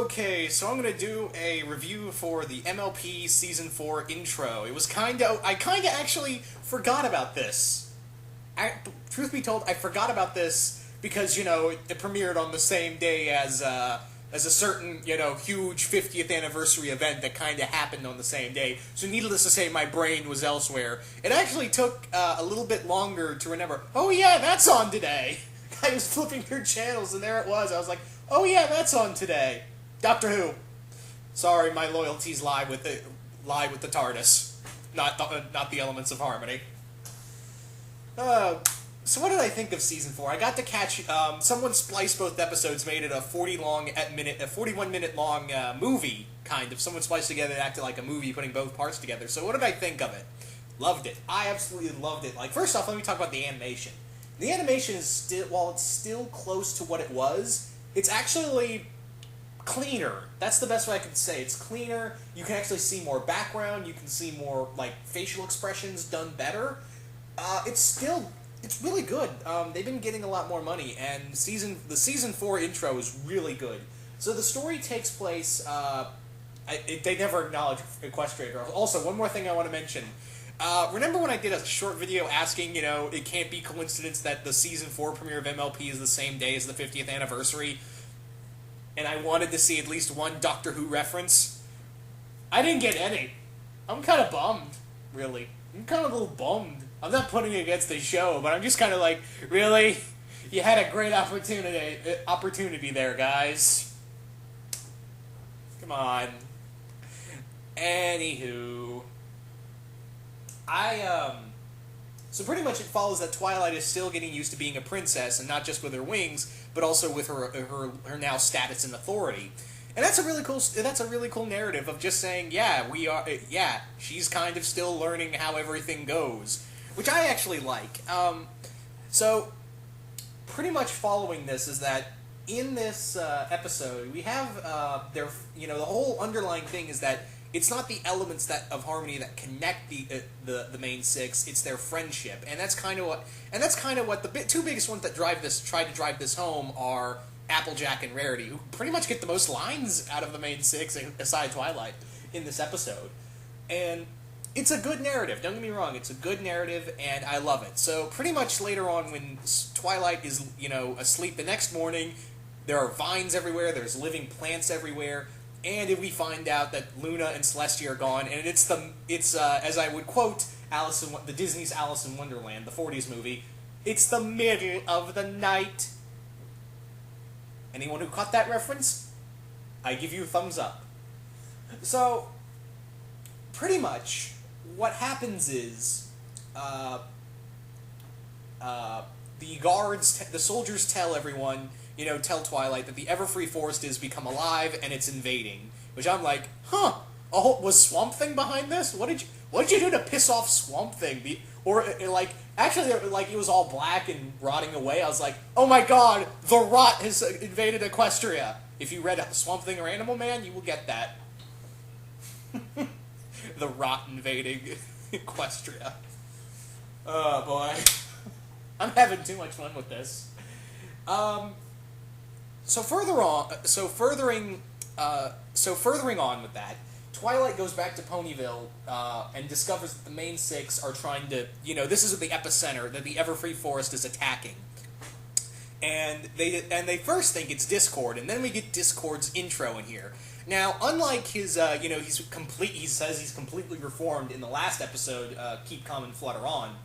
Okay, so I'm gonna do a review for the MLP Season 4 intro. I kinda actually forgot about this. Truth be told, I forgot about this because, it premiered on the same day as a certain, huge 50th anniversary event that kinda happened on the same day. So needless to say, my brain was elsewhere. It actually took a little bit longer to remember, oh yeah, that's on today! I was flipping through channels and there it was. I was like, oh yeah, that's on today. Doctor Who. Sorry, my loyalties lie with the TARDIS, not the elements of harmony. So what did I think of season 4? I got to catch. Someone spliced both episodes, made it a 41-minute long movie, kind of. Someone spliced together and acted like a movie, putting both parts together. So what did I think of it? Loved it. I absolutely loved it. Like, first off, let me talk about the animation. The animation is still, while it's still close to what it was, it's actually cleaner. That's the best way I can say. It's cleaner. You can actually see more background. You can see more, facial expressions done better. It's really good. They've been getting a lot more money, and the season 4 intro is really good. So the story takes place. They never acknowledge Equestria Girls. Also, one more thing I want to mention. Remember when I did a short video asking, it can't be coincidence that the season 4 premiere of MLP is the same day as the 50th anniversary? And I wanted to see at least one Doctor Who reference. I didn't get any. I'm kind of bummed, really. I'm kind of a little bummed. I'm not putting it against the show, but I'm just kind of like, really? You had a great opportunity there, guys. Come on. Anywho. So pretty much it follows that Twilight is still getting used to being a princess, and not just with her wings, but also with her now status and authority. And that's a really cool narrative of just saying, she's kind of still learning how everything goes, which I actually like. So pretty much following this is that in this episode we have the whole underlying thing is that it's not the elements of harmony that connect the main six. It's their friendship, and that's kind of what the two biggest ones that try to drive this home are Applejack and Rarity, who pretty much get the most lines out of the main six, aside Twilight, in this episode. And it's a good narrative. Don't get me wrong; it's a good narrative, and I love it. So pretty much later on, when Twilight is asleep the next morning, there are vines everywhere. There's living plants everywhere. And we find out that Luna and Celestia are gone, and it's as I would quote the Disney's Alice in Wonderland, the 40s movie, it's the middle of the night. Anyone who caught that reference? I give you a thumbs up. So, pretty much, what happens is, the soldiers tell everyone, tell Twilight that the Everfree Forest has become alive and it's invading. Which I'm like, huh? Oh, was Swamp Thing behind this? What did you do to piss off Swamp Thing? Actually, it was all black and rotting away. I was like, oh my god, the rot has invaded Equestria. If you read Swamp Thing or Animal Man, you will get that. The rot invading Equestria. Oh boy. I'm having too much fun with this. So furthering on with that, Twilight goes back to Ponyville and discovers that the main six are trying to, this is the epicenter that the Everfree Forest is attacking, and they first think it's Discord, and then we get Discord's intro in here. Now, unlike his, he says he's completely reformed in the last episode, Keep Calm and Flutter On.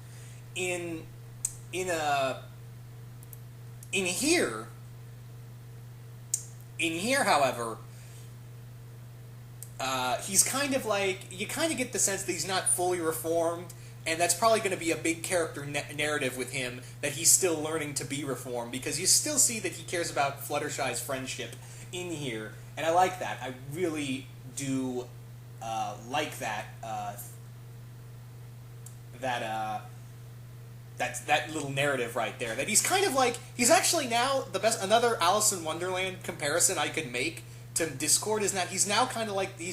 In here, however, he's kind of you kind of get the sense that he's not fully reformed, and that's probably going to be a big character narrative with him, that he's still learning to be reformed, because you still see that he cares about Fluttershy's friendship in here, and I like that. I really do like that, that little narrative right there. That he's kind of he's actually now the best. Another Alice in Wonderland comparison I could make to Discord is that he's now kind of like the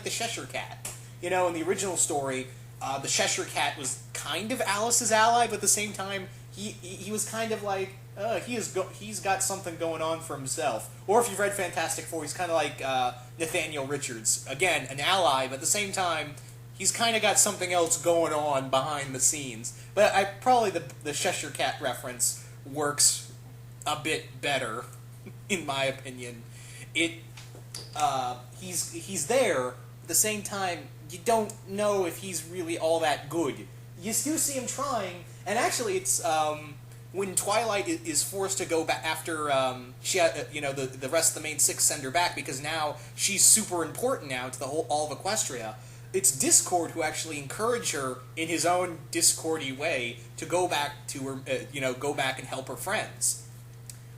Cheshire Cat. In the original story, the Cheshire Cat was kind of Alice's ally, but at the same time he was kind of like, he's got something going on for himself. Or if you've read Fantastic Four, he's kind of like Nathaniel Richards. Again, an ally, but at the same time, he's kind of got something else going on behind the scenes. But probably the Cheshire Cat reference works a bit better, in my opinion. He's there. At the same time, you don't know if he's really all that good. You do see him trying, and actually, it's when Twilight is forced to go back after the rest of the main six send her back because now she's super important now to all of Equestria. It's Discord who actually encourage her in his own Discordy way to go back to her, go back and help her friends.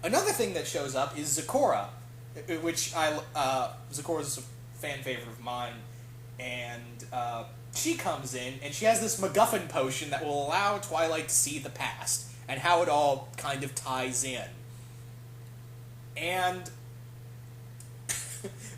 Another thing that shows up is Zecora, which Zecora's a fan favorite of mine, and she comes in and she has this MacGuffin potion that will allow Twilight to see the past and how it all kind of ties in. And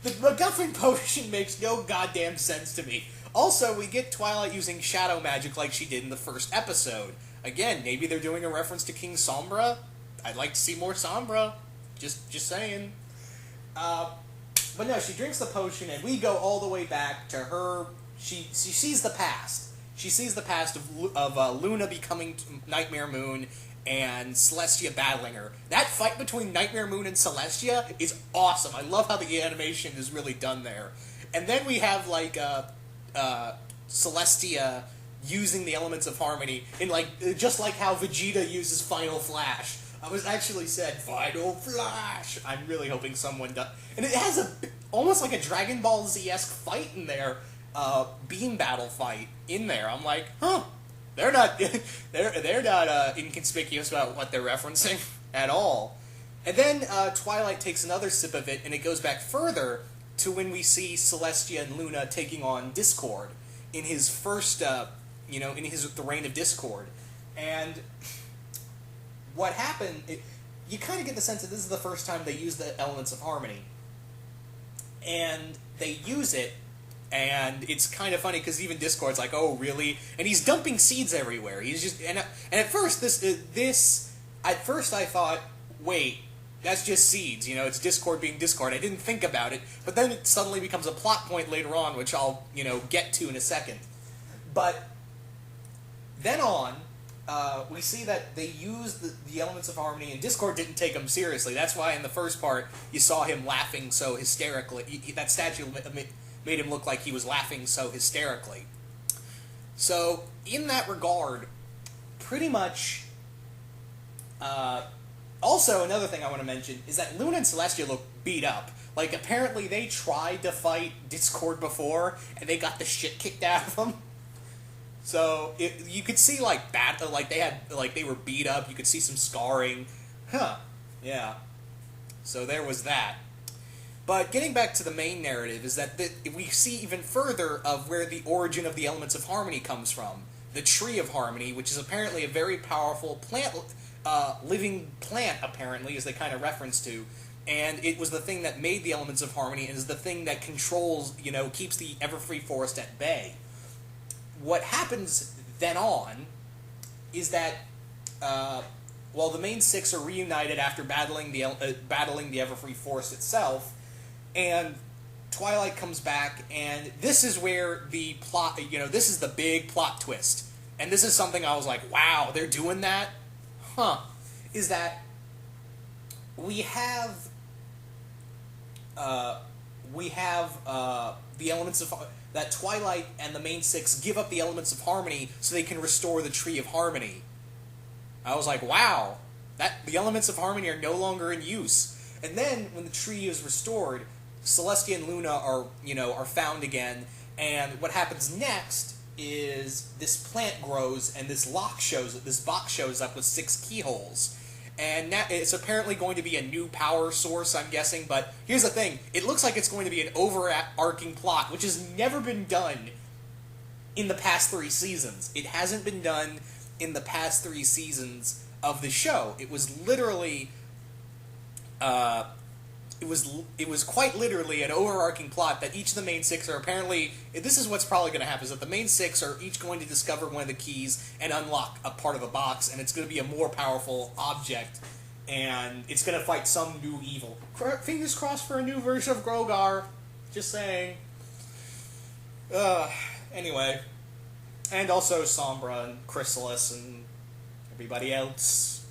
the MacGuffin potion makes no goddamn sense to me. Also, we get Twilight using shadow magic like she did in the first episode. Again, maybe they're doing a reference to King Sombra. I'd like to see more Sombra. Just saying. But no, she drinks the potion, and we go all the way back to her. She sees the past. She sees the past of Luna becoming Nightmare Moon and Celestia battling her. That fight between Nightmare Moon and Celestia is awesome. I love how the animation is really done there. And then we have like Celestia using the elements of harmony in just like how Vegeta uses Final Flash. I was actually said Final Flash. I'm really hoping someone does, and it has almost like a Dragon Ball Z-esque fight in there, beam battle fight in there. I'm like, huh. They're not inconspicuous about what they're referencing at all. And then Twilight takes another sip of it, and it goes back further to when we see Celestia and Luna taking on Discord in his first, the reign of Discord. And what happened? You kind of get the sense that this is the first time they use the elements of harmony, and they use it. And it's kind of funny because even Discord's like, "Oh, really?" And he's dumping seeds everywhere. He's just and at first at first I thought, "Wait, that's just seeds." It's Discord being Discord. I didn't think about it, but then it suddenly becomes a plot point later on, which I'll get to in a second. But then on, we see that they use the elements of harmony, and Discord didn't take them seriously. That's why in the first part you saw him laughing so hysterically. That statue made him look like he was laughing so hysterically. So, in that regard, pretty much... also, another thing I want to mention is that Luna and Celestia look beat up. Like, apparently they tried to fight Discord before, and they got the shit kicked out of them. So, you could see, they were beat up, you could see some scarring. Huh. Yeah. So there was that. But getting back to the main narrative is that we see even further of where the origin of the elements of harmony comes from. The Tree of Harmony, which is apparently a very powerful plant, living plant, apparently, as they kind of reference to. And it was the thing that made the elements of harmony and is the thing that controls, keeps the Everfree Forest at bay. What happens then on is that while the main six are reunited after battling the Everfree Forest itself, and Twilight comes back, and this is where the plot, this is the big plot twist. And this is something I was like, wow, they're doing that? Huh. Is that we have the elements of... that Twilight and the main six give up the elements of harmony so they can restore the Tree of Harmony. I was like, wow, the elements of harmony are no longer in use. And then, when the tree is restored, Celestia and Luna are found again, and what happens next is this plant grows, and this box shows up with 6 keyholes. And now it's apparently going to be a new power source, I'm guessing, but here's the thing, it looks like it's going to be an overarching plot, which has never been done in the past 3 seasons. It hasn't been done in the past 3 seasons of the show. It was literally it was quite literally an overarching plot that each of the main six are apparently. This is what's probably going to happen: is that the main six are each going to discover one of the keys and unlock a part of a box, and it's going to be a more powerful object, and it's going to fight some new evil. Fingers crossed for a new version of Grogar. Just saying. Anyway, and also Sombra and Chrysalis and everybody else.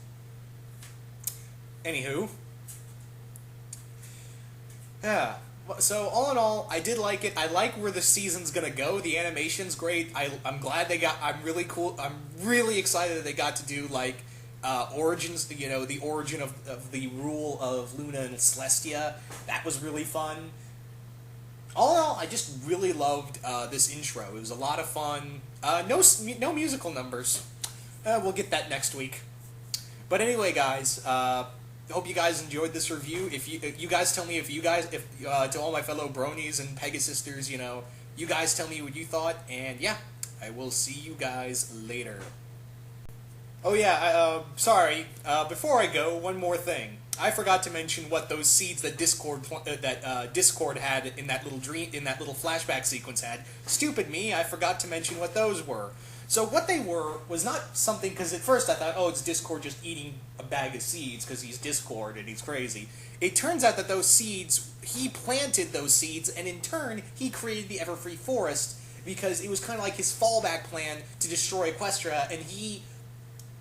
Anywho. Yeah. So all in all, I did like it. I like where the season's gonna go. The animation's great. I'm glad they got. I'm really cool. I'm really excited that they got to do like origins. You know, the origin of the rule of Luna and Celestia. That was really fun. All in all, I just really loved this intro. It was a lot of fun. No musical numbers. We'll get that next week. But anyway, guys. Hope you guys enjoyed this review. If you guys tell me to all my fellow bronies and Pegasisters, you guys tell me what you thought, and yeah, I will see you guys later. Oh yeah, sorry. Before I go, one more thing. I forgot to mention what those seeds that Discord had in that little flashback sequence had. Stupid me! I forgot to mention what those were. So what they were was not something, because at first I thought, oh, it's Discord just eating a bag of seeds because he's Discord and he's crazy. It turns out that those seeds, he planted those seeds, and in turn, he created the Everfree Forest because it was kind of like his fallback plan to destroy Equestria,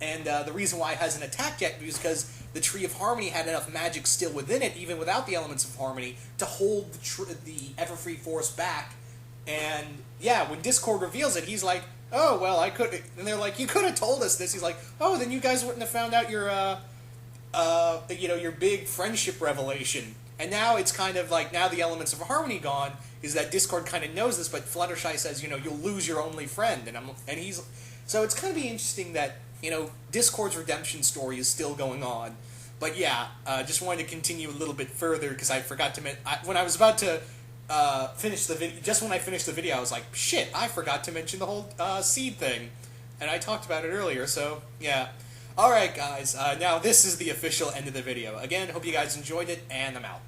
and the reason why it hasn't attacked yet is because the Tree of Harmony had enough magic still within it, even without the Elements of Harmony, to hold the Everfree Forest back. And yeah, when Discord reveals it, he's like, oh, well, I could... And they're like, you could have told us this. He's like, oh, then you guys wouldn't have found out your big friendship revelation. And now it's kind of like, now the Elements of Harmony gone, is that Discord kind of knows this, but Fluttershy says, you'll lose your only friend. And he's... So it's going to be interesting that, Discord's redemption story is still going on. But yeah, just wanted to continue a little bit further, because I forgot to mention... When I was about to... finish the video. Just when I finished the video, I was like, shit, I forgot to mention the whole seed thing. And I talked about it earlier, so yeah. Alright guys, now this is the official end of the video. Again, hope you guys enjoyed it, and I'm out.